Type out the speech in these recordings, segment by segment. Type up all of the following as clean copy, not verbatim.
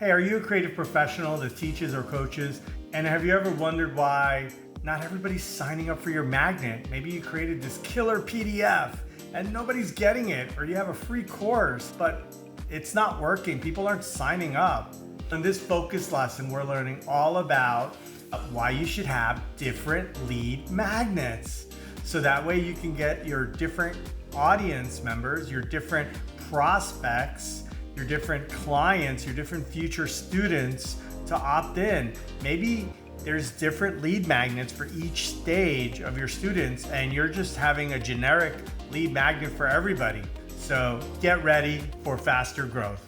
Hey, are you a creative professional that teaches or coaches? And have you ever wondered why not everybody's signing up for your magnet? Maybe you created this killer PDF and nobody's getting it, or you have a free course, but it's not working. People aren't signing up. In this focus lesson, we're learning all about why you should have different lead magnets. So that way you can get your different audience members, your different prospects, your different clients, your different future students to opt in. Maybe there's different lead magnets for each stage of your students, and you're just having a generic lead magnet for everybody. So get ready for faster growth.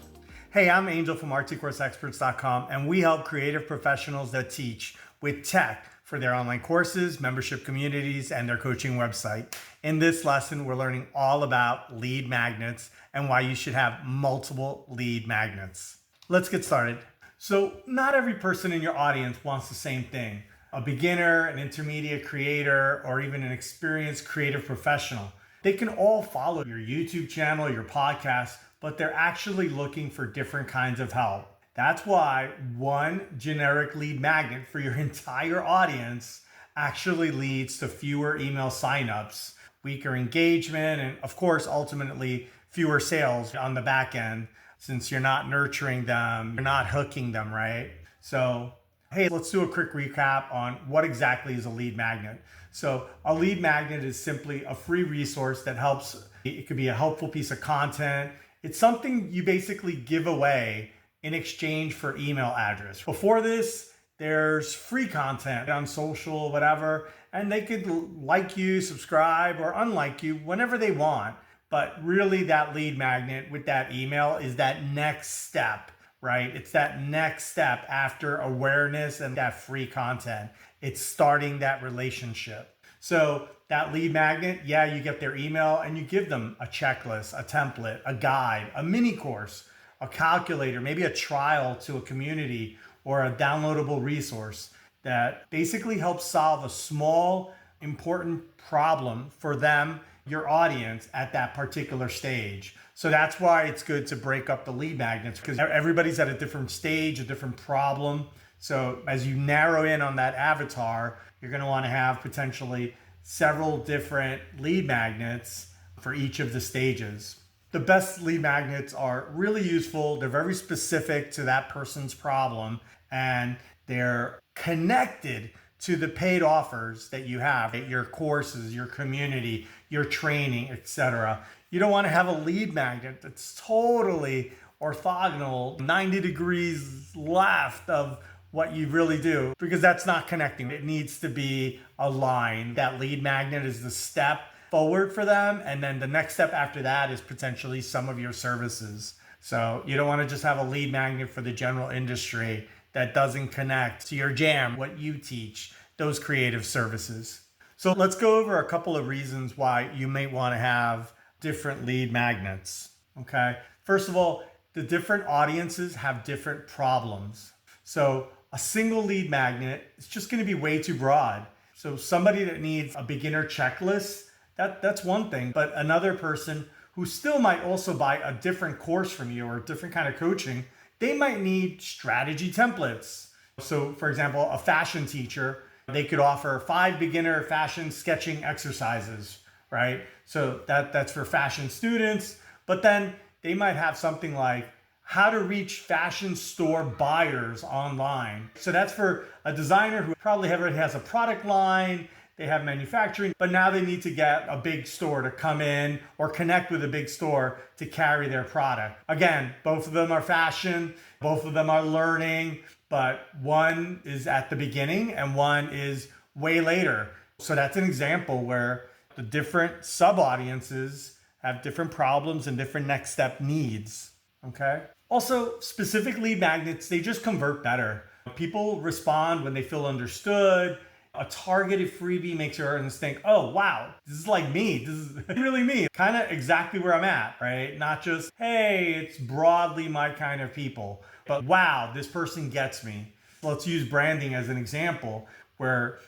Hey, I'm Angel from RTCourseExperts.com, and we help creative professionals that teach with tech for their online courses, membership communities, and their coaching website. In this lesson, we're learning all about lead magnets and why you should have multiple lead magnets. Let's get started. So not every person in your audience wants the same thing. A beginner, an intermediate creator, or even an experienced creative professional. They can all follow your YouTube channel, your podcast, but they're actually looking for different kinds of help. That's why one generic lead magnet for your entire audience actually leads to fewer email signups, weaker engagement, and of course, ultimately, fewer sales on the back end since you're not nurturing them, you're not hooking them, right? So, hey, let's do a quick recap on what exactly is a lead magnet. So a lead magnet is simply a free resource that helps. It could be a helpful piece of content. It's something you basically give away in exchange for email address. Before this, there's free content on social, whatever, and they could like you, subscribe, or unlike you whenever they want. But really that lead magnet with that email is that next step, right? It's that next step after awareness and that free content. It's starting that relationship. So that lead magnet, yeah, you get their email and you give them a checklist, a template, a guide, a mini course, a calculator, maybe a trial to a community or a downloadable resource that basically helps solve a small, important problem for them, your audience, at that particular stage. So that's why it's good to break up the lead magnets, because everybody's at a different stage, a different problem. So as you narrow in on that avatar, you're going to want to have potentially several different lead magnets for each of the stages. The best lead magnets are really useful. They're very specific to that person's problem, and they're connected to the paid offers that you have, your courses, your community, your training, etc. You don't want to have a lead magnet that's totally orthogonal, 90 degrees left of what you really do, because that's not connecting. It needs to be aligned. That lead magnet is the step forward for them, and then the next step after that is potentially some of your services. So you don't want to just have a lead magnet for the general industry that doesn't connect to your jam, what you teach, those creative services. So let's go over a couple of reasons why you may want to have different lead magnets. Okay, first of all, the different audiences have different problems. So a single lead magnet is just going to be way too broad. So somebody that needs a beginner checklist, that's one thing, but another person who still might also buy a different course from you or a different kind of coaching, they might need strategy templates. So for example, a fashion teacher, they could offer 5 beginner fashion sketching exercises, right? So that's for fashion students, but then they might have something like how to reach fashion store buyers online. So that's for a designer who probably already has a product line, they have manufacturing, but now they need to get a big store to come in or connect with a big store to carry their product. Again, both of them are fashion, both of them are learning, but one is at the beginning and one is way later. So that's an example where the different sub-audiences have different problems and different next step needs. Okay. Also, specific lead magnets, they just convert better. People respond when they feel understood. A targeted freebie makes your audience think, oh, wow, this is like me. This is really me. Kind of exactly where I'm at, right? Not just, hey, it's broadly my kind of people, but wow, this person gets me. Let's use branding as an example where,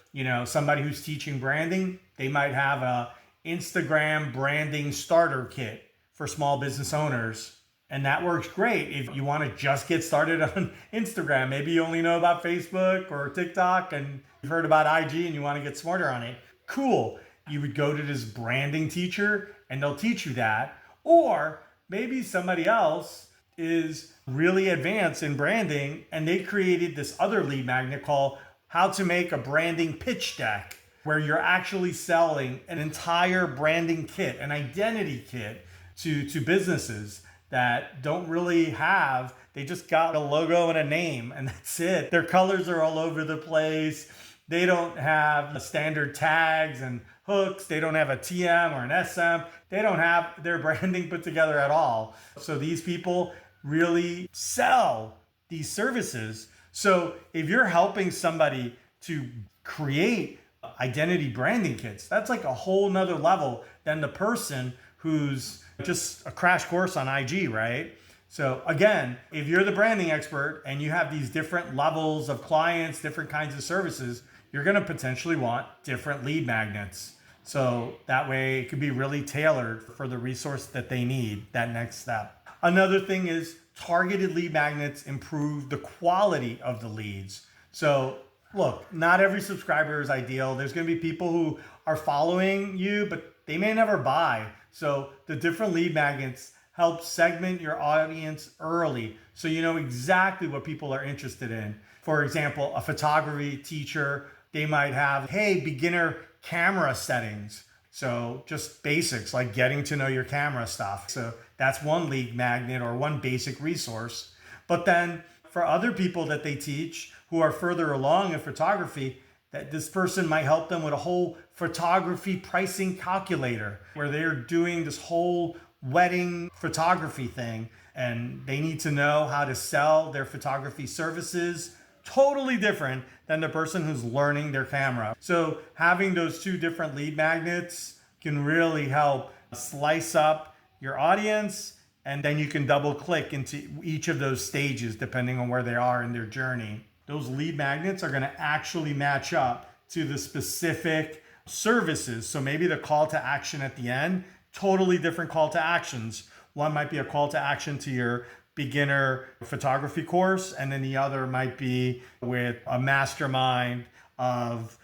somebody who's teaching branding, they might have a Instagram branding starter kit for small business owners. And that works great if you want to just get started on Instagram. Maybe you only know about Facebook or TikTok and you've heard about IG and you want to get smarter on it. Cool. You would go to this branding teacher and they'll teach you that. Or maybe somebody else is really advanced in branding and they created this other lead magnet called How to Make a Branding Pitch Deck, where you're actually selling an entire branding kit, an identity kit to businesses that don't really have, they just got a logo and a name and that's it. Their colors are all over the place. They don't have standard tags and hooks. They don't have a TM or an SM. They don't have their branding put together at all. So these people really sell these services. So if you're helping somebody to create identity branding kits, that's like a whole nother level than the person who's just a crash course on IG, right? So again, if you're the branding expert and you have these different levels of clients, different kinds of services, you're going to potentially want different lead magnets. So that way it could be really tailored for the resource that they need, that next step. Another thing is targeted lead magnets improve the quality of the leads. So look, not every subscriber is ideal. There's going to be people who are following you, but they may never buy. So the different lead magnets help segment your audience early so you know exactly what people are interested in. For example, a photography teacher, they might have, hey, beginner camera settings. So just basics like getting to know your camera stuff. So that's one lead magnet or one basic resource. But then for other people that they teach who are further along in photography, that this person might help them with a whole photography pricing calculator where they're doing this whole wedding photography thing and they need to know how to sell their photography services. Totally different than the person who's learning their camera. So having those two different lead magnets can really help slice up your audience, and then you can double click into each of those stages depending on where they are in their journey. Those lead magnets are going to actually match up to the specific services. So maybe the call to action at the end, totally different call to actions. One might be a call to action to your beginner photography course, and then the other might be with a mastermind of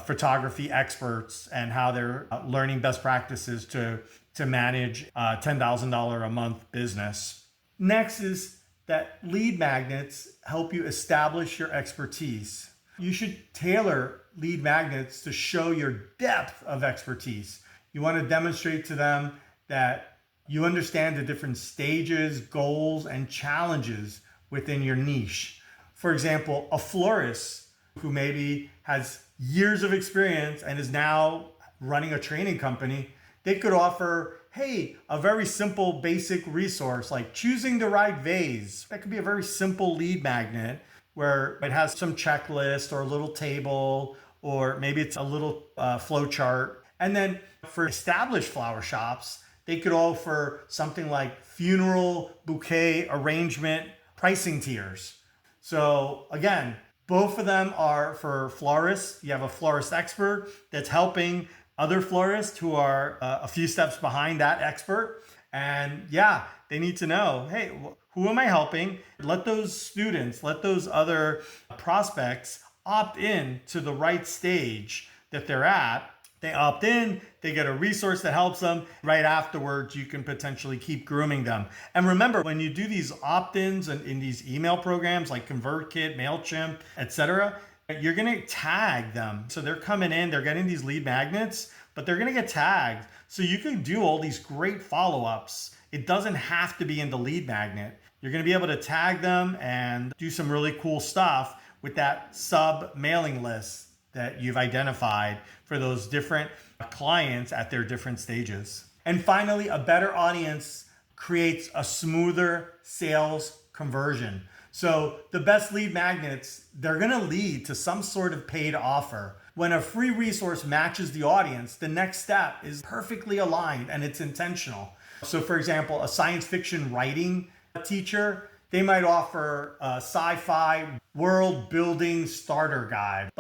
photography experts and how they're learning best practices to manage a $10,000 a month business. Next is that lead magnets help you establish your expertise. You should tailor lead magnets to show your depth of expertise. You want to demonstrate to them that you understand the different stages, goals, and challenges within your niche. For example, a florist who maybe has years of experience and is now running a training company, they could offer, hey, a very simple basic resource like choosing the right vase. That could be a very simple lead magnet where it has some checklist or a little table, or maybe it's a little flow chart. And then for established flower shops, they could offer something like funeral bouquet arrangement pricing tiers. So again, both of them are for florists. You have a florist expert that's helping other florists who are a few steps behind that expert. And yeah, they need to know, hey, who am I helping? Let those students, let those other prospects opt in to the right stage that they're at. They opt in, they get a resource that helps them. Right afterwards, you can potentially keep grooming them. And remember, when you do these opt-ins and in these email programs like ConvertKit, MailChimp, etc., you're going to tag them. So they're coming in, they're getting these lead magnets, but they're going to get tagged. So you can do all these great follow-ups. It doesn't have to be in the lead magnet. You're going to be able to tag them and do some really cool stuff with that sub mailing list that you've identified for those different clients at their different stages. And finally, a better audience creates a smoother sales conversion. So the best lead magnets, they're gonna lead to some sort of paid offer. When a free resource matches the audience, the next step is perfectly aligned and it's intentional. So for example, a science fiction writing teacher, they might offer a sci-fi world building starter guide.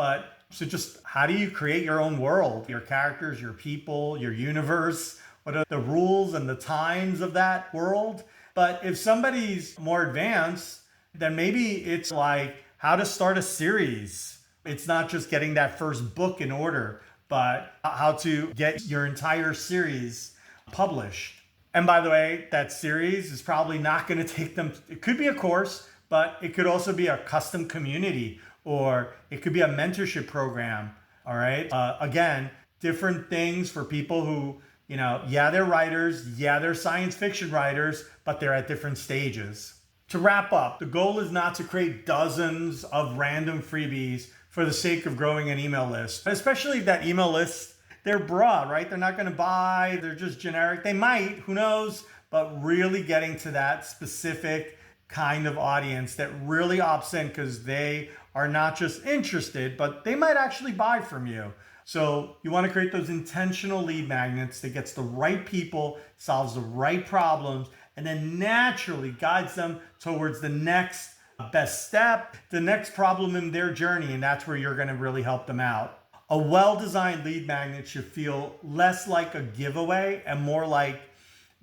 So just how do you create your own world, your characters, your people, your universe? What are the rules and the times of that world? But if somebody's more advanced, then maybe it's like how to start a series. It's not just getting that first book in order, but how to get your entire series published. And by the way, that series is probably not going to take them, it could be a course, but it could also be a custom community, or it could be a mentorship program. All right. Again, different things for people who, they're writers, they're science fiction writers, but they're at different stages. To wrap up, the goal is not to create dozens of random freebies for the sake of growing an email list, especially if that email list, they're broad, right? They're not going to buy, they're just generic. They might, who knows, but really getting to that specific kind of audience that really opts in because they are not just interested, but they might actually buy from you. So you want to create those intentional lead magnets that gets the right people, solves the right problems, and then naturally guides them towards the next best step, the next problem in their journey. And that's where you're going to really help them out. A well-designed lead magnet should feel less like a giveaway and more like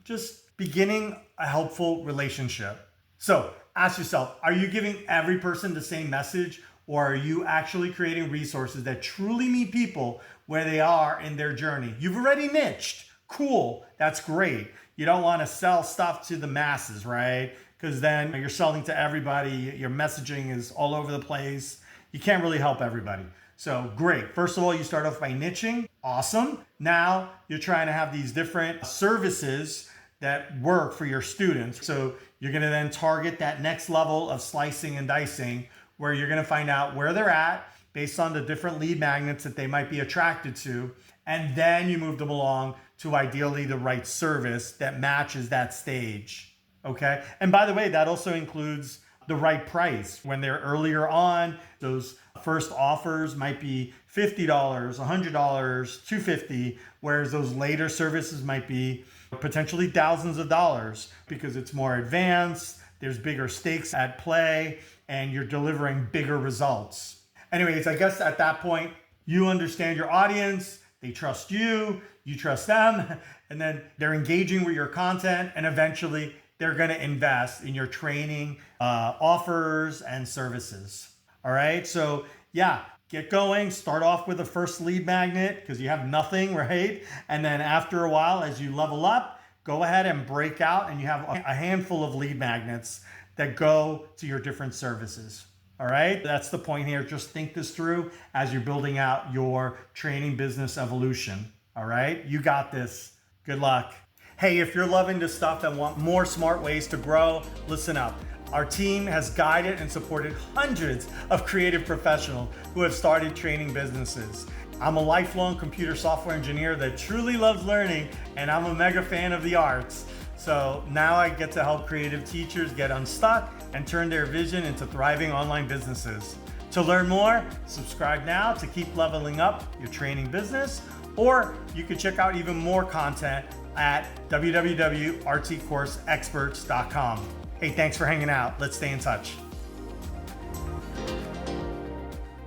just beginning a helpful relationship. So ask yourself, are you giving every person the same message, or are you actually creating resources that truly meet people where they are in their journey? You've already niched. Cool. That's great. You don't want to sell stuff to the masses, right? Because then you're selling to everybody. Your messaging is all over the place. You can't really help everybody. So great. First of all, you start off by niching. Awesome. Now you're trying to have these different services that work for your students. So you're going to then target that next level of slicing and dicing, where you're going to find out where they're at based on the different lead magnets that they might be attracted to. And then you move them along to ideally the right service that matches that stage. Okay. And by the way, that also includes the right price. When they're earlier on, those first offers might be $50, $100, $250, whereas those later services might be potentially thousands of dollars because it's more advanced, there's bigger stakes at play, and you're delivering bigger results. Anyways, I guess at that point, you understand your audience, they trust you, you trust them, and then they're engaging with your content, and eventually they're going to invest in your training, offers, and services. All right. So yeah, get going. Start off with a first lead magnet because you have nothing, right? And then after a while, as you level up, go ahead and break out and you have a handful of lead magnets that go to your different services. All right. That's the point here. Just think this through as you're building out your training business evolution. All right. You got this. Good luck. Hey, if you're loving this stuff and want more smart ways to grow, listen up. Our team has guided and supported hundreds of creative professionals who have started training businesses. I'm a lifelong computer software engineer that truly loves learning, and I'm a mega fan of the arts. So now I get to help creative teachers get unstuck and turn their vision into thriving online businesses. To learn more, subscribe now to keep leveling up your training business, or you can check out even more content at www.rtcourseexperts.com. Hey, thanks for hanging out. Let's stay in touch.